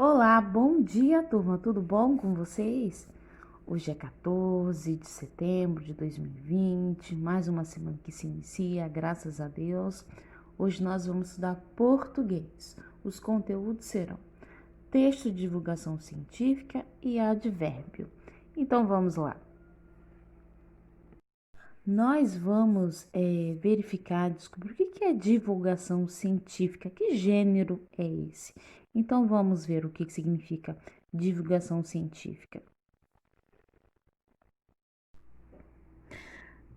Olá, bom dia, turma. Tudo bom com vocês? Hoje é 14 de setembro de 2020, mais uma semana que se inicia, graças a Deus. Hoje nós vamos estudar português. Os conteúdos serão texto de divulgação científica e advérbio. Então vamos lá. Nós vamos verificar, descobrir o que é divulgação científica, que gênero é esse. Então vamos ver o que significa divulgação científica.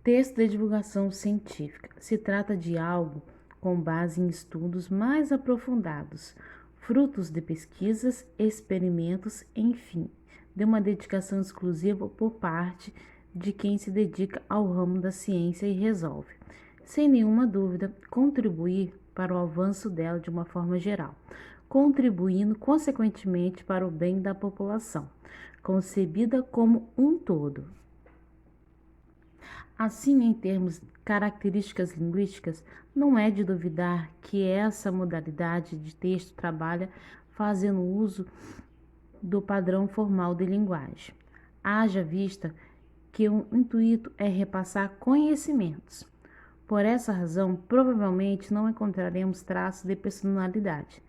Texto de divulgação científica. Se trata de algo com base em estudos mais aprofundados, frutos de pesquisas, experimentos, enfim, de uma dedicação exclusiva por parte de quem se dedica ao ramo da ciência e resolve, sem nenhuma dúvida, contribuir para o avanço dela de uma forma geral, contribuindo consequentemente para o bem da população, concebida como um todo. Assim, em termos características linguísticas, não é de duvidar que essa modalidade de texto trabalha fazendo uso do padrão formal de linguagem. Haja vista que o intuito é repassar conhecimentos. Por essa razão, provavelmente não encontraremos traços de personalidade,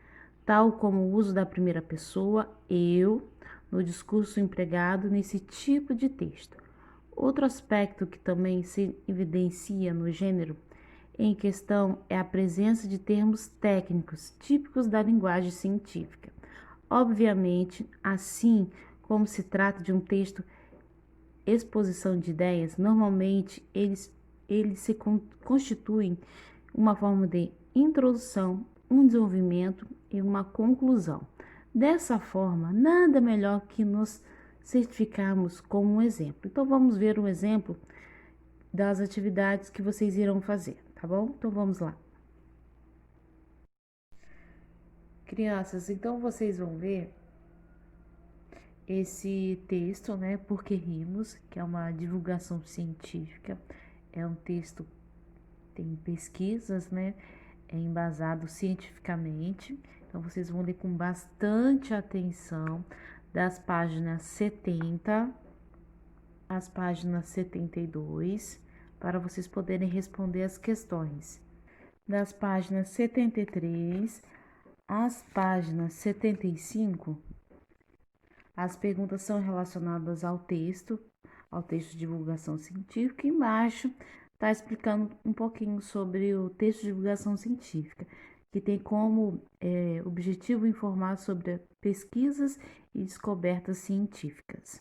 tal como o uso da primeira pessoa, eu, no discurso empregado nesse tipo de texto. Outro aspecto que também se evidencia no gênero em questão é a presença de termos técnicos típicos da linguagem científica. Obviamente, assim como se trata de um texto exposição de ideias, normalmente eles se constituem uma forma de introdução, um desenvolvimento e uma conclusão. Dessa forma, nada melhor que nos certificarmos com um exemplo. Então, vamos ver um exemplo das atividades que vocês irão fazer, tá bom? Então, vamos lá. Crianças, então vocês vão ver esse texto, né? Porque rimos, que é uma divulgação científica, é um texto tem pesquisas, né? É embasado cientificamente. Então vocês vão ler com bastante atenção das páginas 70 às páginas 72, para vocês poderem responder as questões. Das páginas 73 às páginas 75, as perguntas são relacionadas ao texto de divulgação científica. E embaixo está explicando um pouquinho sobre o texto de divulgação científica, que tem como objetivo informar sobre pesquisas e descobertas científicas.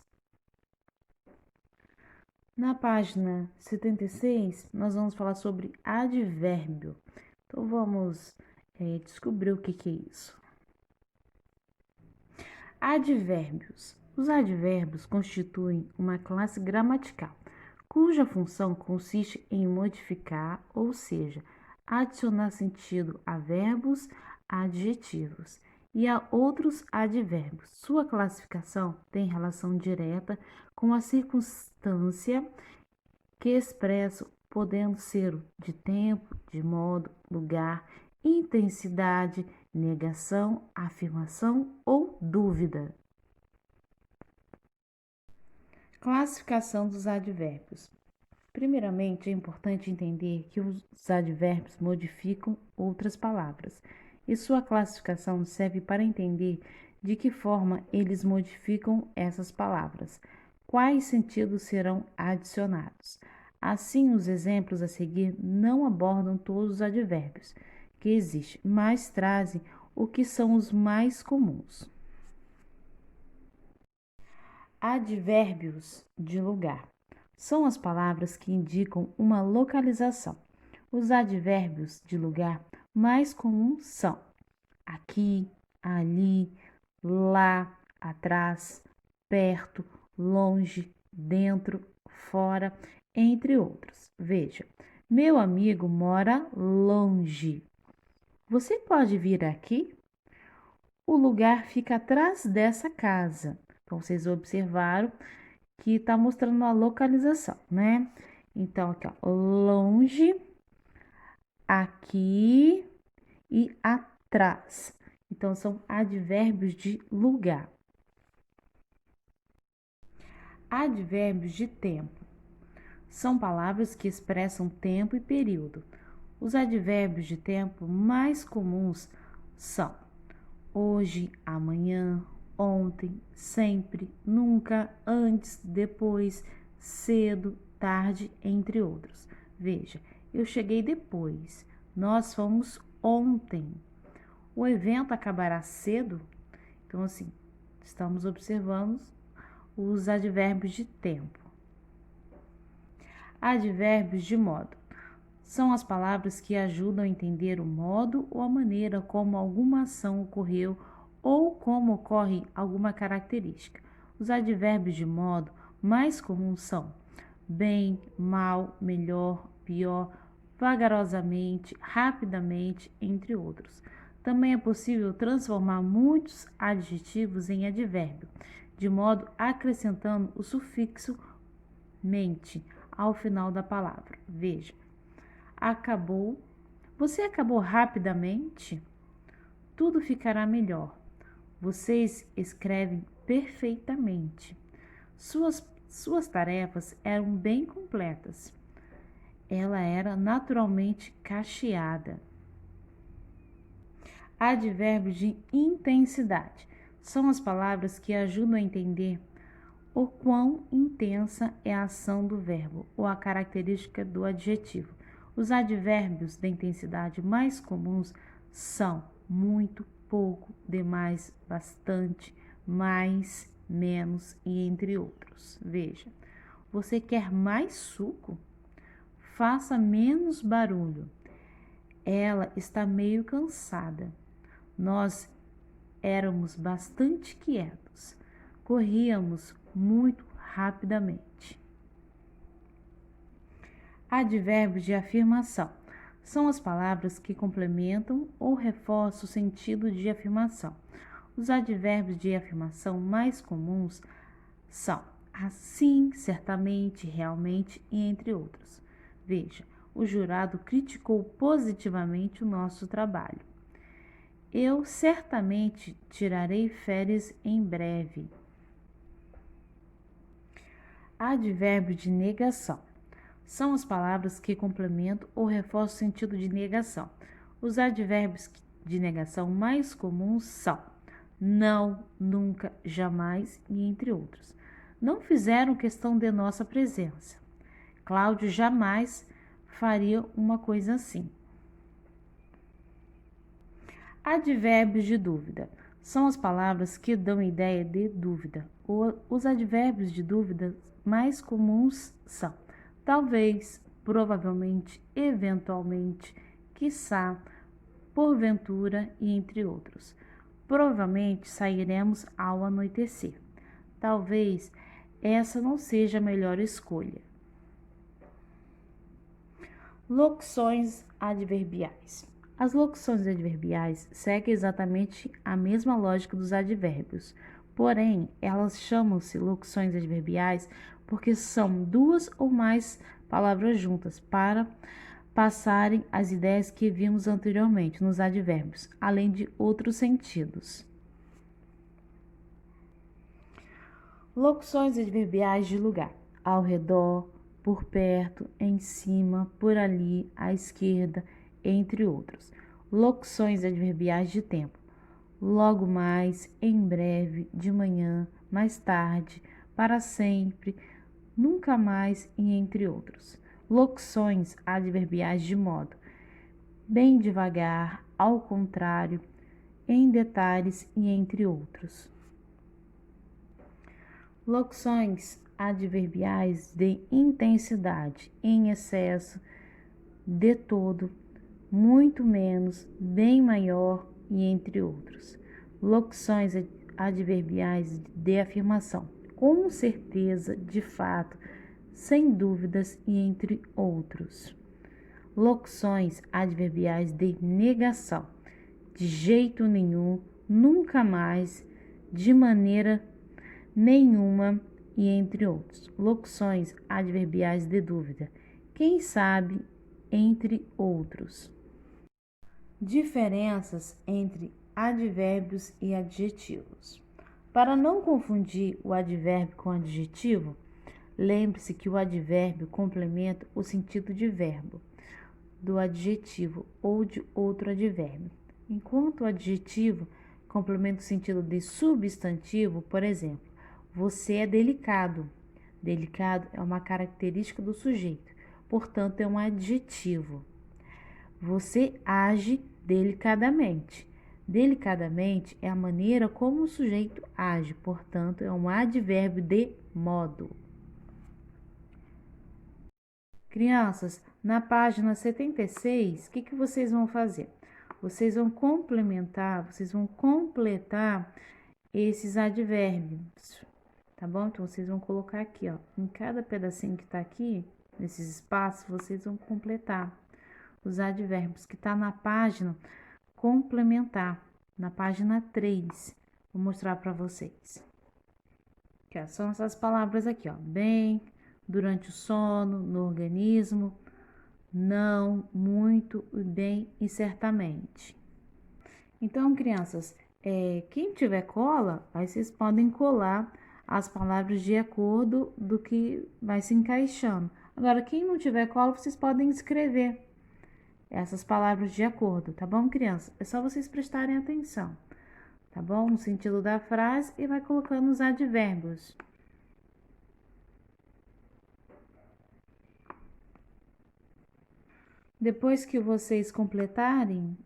Na página 76, nós vamos falar sobre advérbio. Então, vamos descobrir o que é isso. Advérbios. Os advérbios constituem uma classe gramatical, cuja função consiste em modificar, ou seja, adicionar sentido a verbos, a adjetivos e a outros advérbios. Sua classificação tem relação direta com a circunstância que expresso, podendo ser de tempo, de modo, lugar, intensidade, negação, afirmação ou dúvida. Classificação dos advérbios. Primeiramente, é importante entender que os advérbios modificam outras palavras, e sua classificação serve para entender de que forma eles modificam essas palavras, quais sentidos serão adicionados. Assim, os exemplos a seguir não abordam todos os advérbios que existem, mas trazem o que são os mais comuns. Advérbios de lugar são as palavras que indicam uma localização. Os advérbios de lugar mais comuns são aqui, ali, lá, atrás, perto, longe, dentro, fora, entre outros. Veja, meu amigo mora longe. Você pode vir aqui? O lugar fica atrás dessa casa. Então, vocês observaram que está mostrando a localização, né? Então, aqui, ó, longe, aqui e atrás. Então, são advérbios de lugar. Advérbios de tempo. São palavras que expressam tempo e período. Os advérbios de tempo mais comuns são hoje, amanhã, ontem, sempre, nunca, antes, depois, cedo, tarde, entre outros. Veja, eu cheguei depois, nós fomos ontem. O evento acabará cedo? Então, assim, estamos observando os advérbios de tempo. Advérbios de modo. São as palavras que ajudam a entender o modo ou a maneira como alguma ação ocorreu ou como ocorre alguma característica. Os advérbios de modo mais comuns são bem, mal, melhor, pior, vagarosamente, rapidamente, entre outros. Também é possível transformar muitos adjetivos em advérbio, de modo acrescentando o sufixo mente ao final da palavra. Veja, acabou. Você acabou rapidamente? Tudo ficará melhor. Vocês escrevem perfeitamente. Suas tarefas eram bem completas. Ela era naturalmente cacheada. Advérbios de intensidade. São as palavras que ajudam a entender o quão intensa é a ação do verbo ou a característica do adjetivo. Os advérbios da intensidade mais comuns são muito, pouco, demais, bastante, mais, menos e entre outros. Veja, você quer mais suco? Faça menos barulho. Ela está meio cansada. Nós éramos bastante quietos. Corríamos muito rapidamente. Advérbios de afirmação. São as palavras que complementam ou reforçam o sentido de afirmação. Os advérbios de afirmação mais comuns são assim, certamente, realmente e entre outros. Veja, o jurado criticou positivamente o nosso trabalho. Eu certamente tirarei férias em breve. Advérbio de negação. São as palavras que complementam ou reforçam o sentido de negação. Os advérbios de negação mais comuns são não, nunca, jamais e entre outros. Não fizeram questão de nossa presença. Cláudio jamais faria uma coisa assim. Advérbios de dúvida. São as palavras que dão ideia de dúvida. Os advérbios de dúvida mais comuns são talvez, provavelmente, eventualmente, quiçá, porventura e entre outros. Provavelmente sairemos ao anoitecer. Talvez essa não seja a melhor escolha. Locuções adverbiais. As locuções adverbiais seguem exatamente a mesma lógica dos advérbios, porém, elas chamam-se locuções adverbiais porque são duas ou mais palavras juntas para passarem as ideias que vimos anteriormente nos advérbios, além de outros sentidos. Locuções adverbiais de lugar: ao redor, por perto, em cima, por ali, à esquerda, entre outros. Locuções adverbiais de tempo: logo mais, em breve, de manhã, mais tarde, para sempre, nunca mais e entre outros. Locuções adverbiais de modo: bem devagar, ao contrário, em detalhes e entre outros. Locuções adverbiais de intensidade: em excesso, de todo, muito menos, bem maior e entre outros. Locuções adverbiais de afirmação: com certeza, de fato, sem dúvidas e entre outros. Locuções adverbiais de negação: de jeito nenhum, nunca mais, de maneira nenhuma e entre outros. Locuções adverbiais de dúvida: quem sabe, entre outros. Diferenças entre advérbios e adjetivos. Para não confundir o advérbio com o adjetivo, lembre-se que o advérbio complementa o sentido de verbo do adjetivo ou de outro advérbio, enquanto o adjetivo complementa o sentido de substantivo. Por exemplo, você é delicado. Delicado é uma característica do sujeito, portanto, é um adjetivo. Você age delicadamente. Delicadamente é a maneira como o sujeito age, portanto, é um advérbio de modo. Crianças, na página 76, o que vocês vão fazer? Vocês vão complementar, vocês vão completar esses advérbios, tá bom? Então, vocês vão colocar aqui, ó, em cada pedacinho que tá aqui, nesses espaços, vocês vão completar os advérbios que tá na página complementar, na página 3. Vou mostrar para vocês. Aqui, ó, são essas palavras aqui, ó, bem, durante o sono, no organismo, não, muito, bem e certamente. Então, crianças, quem tiver cola, aí vocês podem colar as palavras de acordo do que vai se encaixando. Agora, quem não tiver cola, vocês podem escrever essas palavras de acordo, tá bom, criança? É só vocês prestarem atenção, tá bom? No sentido da frase e vai colocando os advérbios. Depois que vocês completarem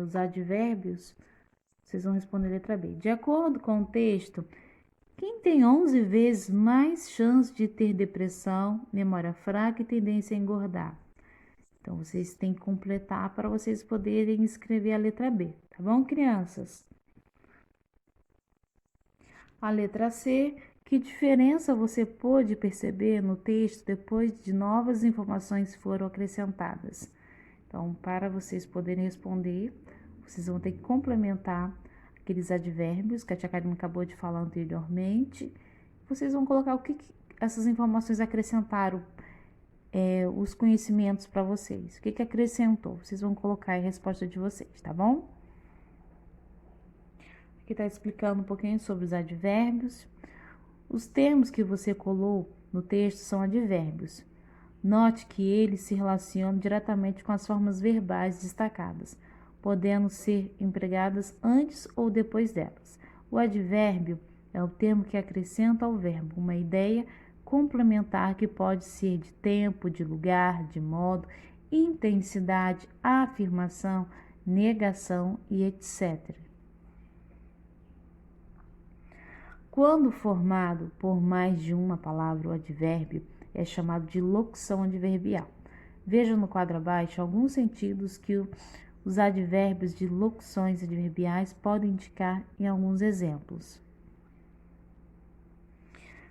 os advérbios, vocês vão responder a letra B. De acordo com o texto, quem tem 11 vezes mais chance de ter depressão, memória fraca e tendência a engordar? Então, vocês têm que completar para vocês poderem escrever a letra B, tá bom, crianças? A letra C, que diferença você pôde perceber no texto depois de novas informações foram acrescentadas? Então, para vocês poderem responder, vocês vão ter que complementar aqueles advérbios que a tia Karina acabou de falar anteriormente. Vocês vão colocar o que essas informações acrescentaram, os conhecimentos para vocês. O que acrescentou? Vocês vão colocar a resposta de vocês, tá bom? Aqui está explicando um pouquinho sobre os advérbios. Os termos que você colou no texto são advérbios. Note que eles se relacionam diretamente com as formas verbais destacadas, podendo ser empregadas antes ou depois delas. O advérbio é o termo que acrescenta ao verbo uma ideia complementar que pode ser de tempo, de lugar, de modo, intensidade, afirmação, negação e etc. Quando formado por mais de uma palavra, o advérbio é chamado de locução adverbial. Veja no quadro abaixo alguns sentidos que os advérbios de locuções adverbiais podem indicar em alguns exemplos.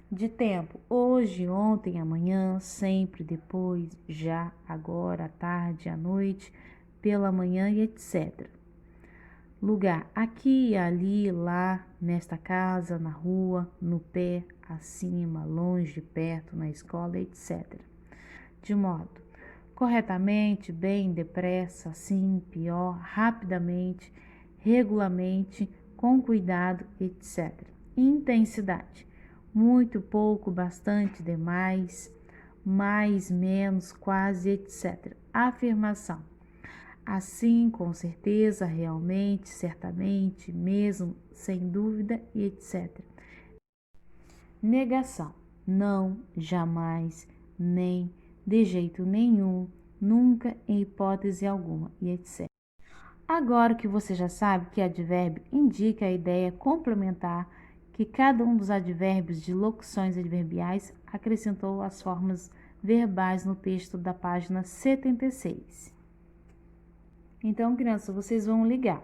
De tempo: hoje, ontem, amanhã, sempre, depois, já, agora, à tarde, à noite, pela manhã e etc. Lugar: aqui, ali, lá, nesta casa, na rua, no pé, acima, longe, perto, na escola, etc. De modo: corretamente, bem, depressa, assim, pior, rapidamente, regularmente, com cuidado, etc. Intensidade: muito, pouco, bastante, demais, mais, menos, quase, etc. Afirmação: assim, com certeza, realmente, certamente, mesmo, sem dúvida e etc. Negação: não, jamais, nem, de jeito nenhum, nunca, em hipótese alguma e etc. Agora que você já sabe que advérbio indica a ideia complementar que cada um dos advérbios de locuções adverbiais acrescentou às formas verbais no texto da página 76. Então, crianças, vocês vão ligar.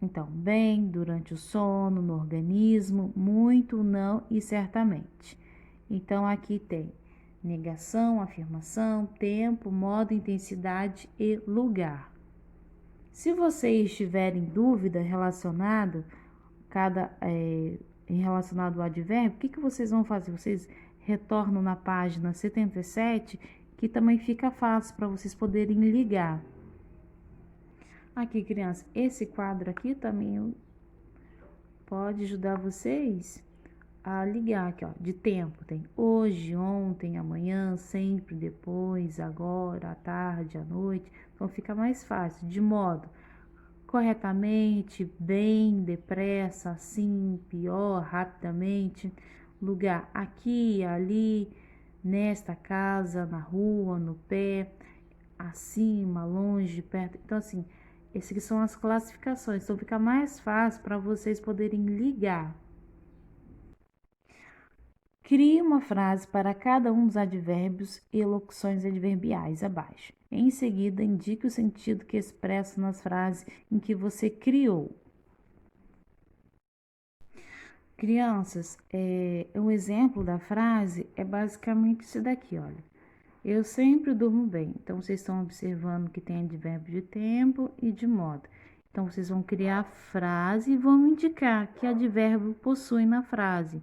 Então, bem, durante o sono, no organismo, muito, não e certamente. Então, aqui tem negação, afirmação, tempo, modo, intensidade e lugar. Se vocês tiverem dúvida relacionado relacionado ao advérbio, o que vocês vão fazer? Vocês retornam na página 77, que também fica fácil para vocês poderem ligar. Aqui, criança, esse quadro aqui também pode ajudar vocês a ligar aqui, ó, de tempo. Tem hoje, ontem, amanhã, sempre, depois, agora, à tarde, à noite. Então fica mais fácil, de modo corretamente, bem, depressa, assim, pior, rapidamente. Lugar aqui, ali, nesta casa, na rua, no pé, acima, longe, perto. Então, assim, essas aqui são as classificações. Então, fica mais fácil para vocês poderem ligar. Crie uma frase para cada um dos advérbios e locuções adverbiais abaixo. Em seguida, indique o sentido que expressa nas frases em que você criou. Crianças, um exemplo da frase é basicamente isso daqui, olha. Eu sempre durmo bem. Então, vocês estão observando que tem advérbio de tempo e de modo. Então, vocês vão criar a frase e vão indicar que advérbio possui na frase.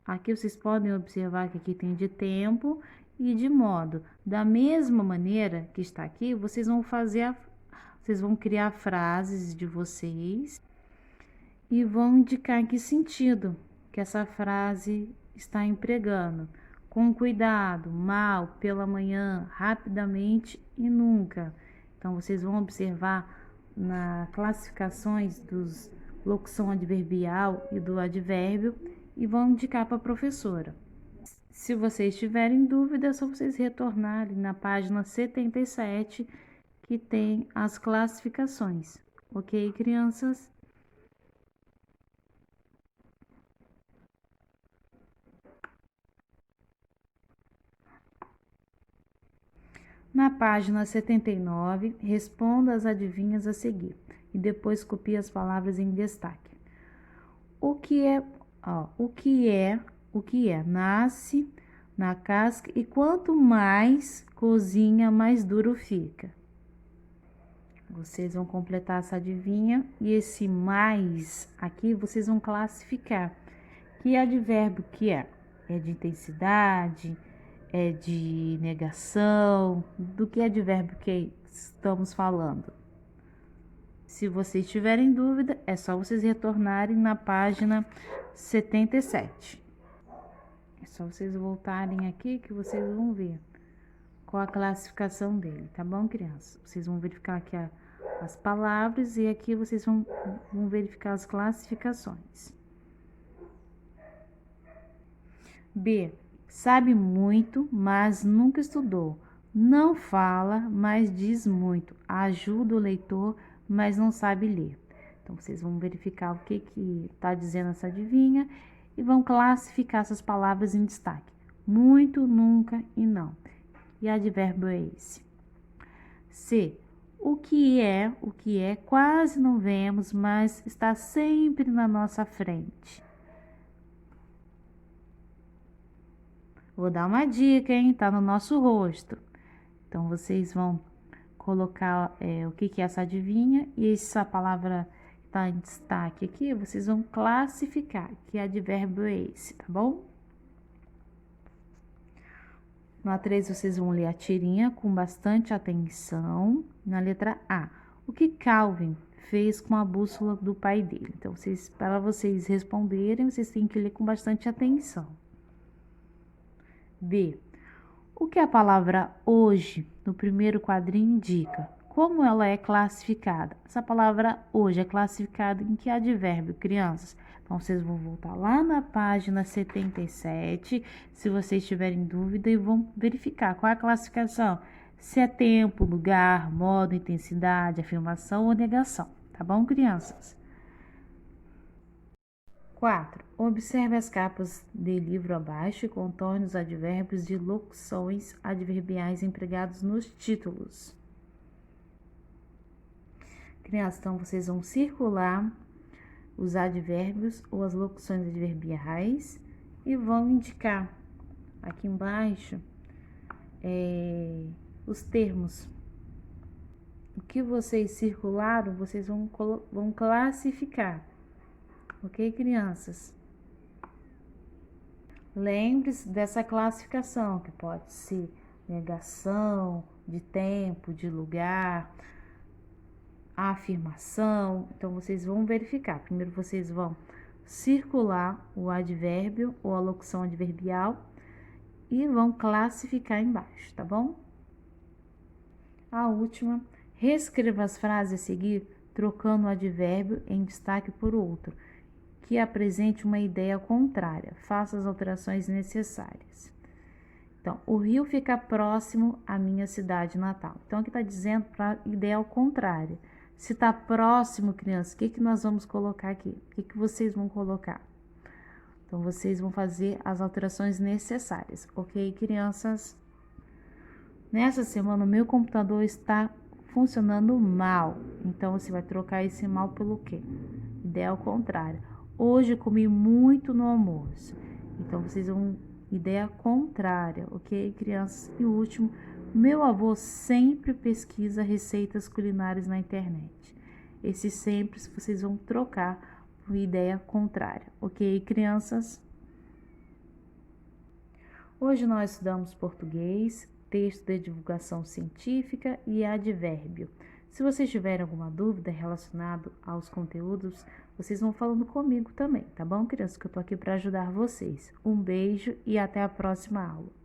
Aqui vocês podem observar que aqui tem de tempo e de modo. Da mesma maneira que está aqui, vocês vão criar frases de vocês e vão indicar que sentido que essa frase está empregando. Com cuidado, mal, pela manhã, rapidamente e nunca. Então, vocês vão observar nas classificações dos locução adverbial e do advérbio e vão indicar para a professora. Se vocês tiverem dúvida, é só vocês retornarem na página 77, que tem as classificações. Ok, crianças? Na página 79, responda as adivinhas a seguir e depois copie as palavras em destaque. O que é, o que é? Nasce na casca e quanto mais cozinha, mais duro fica. Vocês vão completar essa adivinha e esse mais aqui vocês vão classificar. Que advérbio que é? É de intensidade? É de negação? Do que advérbio que estamos falando? Se vocês tiverem dúvida, é só vocês retornarem na página 77. É só vocês voltarem aqui que vocês vão ver qual a classificação dele, tá bom, crianças? Vocês vão verificar aqui as palavras e aqui vocês vão verificar as classificações. B. Sabe muito, mas nunca estudou. Não fala, mas diz muito. Ajuda o leitor, mas não sabe ler. Então, vocês vão verificar o que está dizendo essa adivinha e vão classificar essas palavras em destaque. Muito, nunca e não. E advérbio é esse. C. O que é, quase não vemos, mas está sempre na nossa frente. Vou dar uma dica, hein? Tá no nosso rosto. Então, vocês vão colocar o que é essa adivinha e essa palavra que está em destaque aqui, vocês vão classificar que advérbio é esse, tá bom? Na 3, vocês vão ler a tirinha com bastante atenção. Na letra A, o que Calvin fez com a bússola do pai dele? Então, para vocês responderem, vocês têm que ler com bastante atenção. B, o que a palavra hoje, no primeiro quadrinho, indica? Como ela é classificada? Essa palavra hoje é classificada em que advérbio, crianças? Então, vocês vão voltar lá na página 77, se vocês tiverem dúvida, e vão verificar qual é a classificação. Se é tempo, lugar, modo, intensidade, afirmação ou negação. Tá bom, crianças? 4. Observe as capas de livro abaixo e contorne os advérbios de locuções adverbiais empregados nos títulos. Crianças, então vocês vão circular os advérbios ou as locuções adverbiais e vão indicar aqui embaixo os termos. O que vocês circularam, vocês vão classificar. Ok, crianças? Lembre-se dessa classificação, que pode ser negação, de tempo, de lugar. a afirmação. Então, vocês vão verificar. Primeiro, vocês vão circular o advérbio ou a locução adverbial e vão classificar embaixo, tá bom? A última, reescreva as frases a seguir, trocando o advérbio em destaque por outro, que apresente uma ideia contrária. Faça as alterações necessárias. Então, o Rio fica próximo à minha cidade natal. Então, aqui está dizendo para ideia ao contrário. Se está próximo, crianças, o que nós vamos colocar aqui? O que vocês vão colocar? Então, vocês vão fazer as alterações necessárias, ok, crianças? Nessa semana, o meu computador está funcionando mal. Então, você vai trocar esse mal pelo quê? Ideia ao contrário. Hoje, comi muito no almoço. Então, vocês vão... Ideia contrária, ok, crianças? E o último, meu avô sempre pesquisa receitas culinárias na internet. Esse sempre vocês vão trocar por ideia contrária, ok, crianças? Hoje nós estudamos português, texto de divulgação científica e advérbio. Se vocês tiverem alguma dúvida relacionada aos conteúdos, vocês vão falando comigo também, tá bom, crianças? Que eu tô aqui para ajudar vocês. Um beijo e até a próxima aula.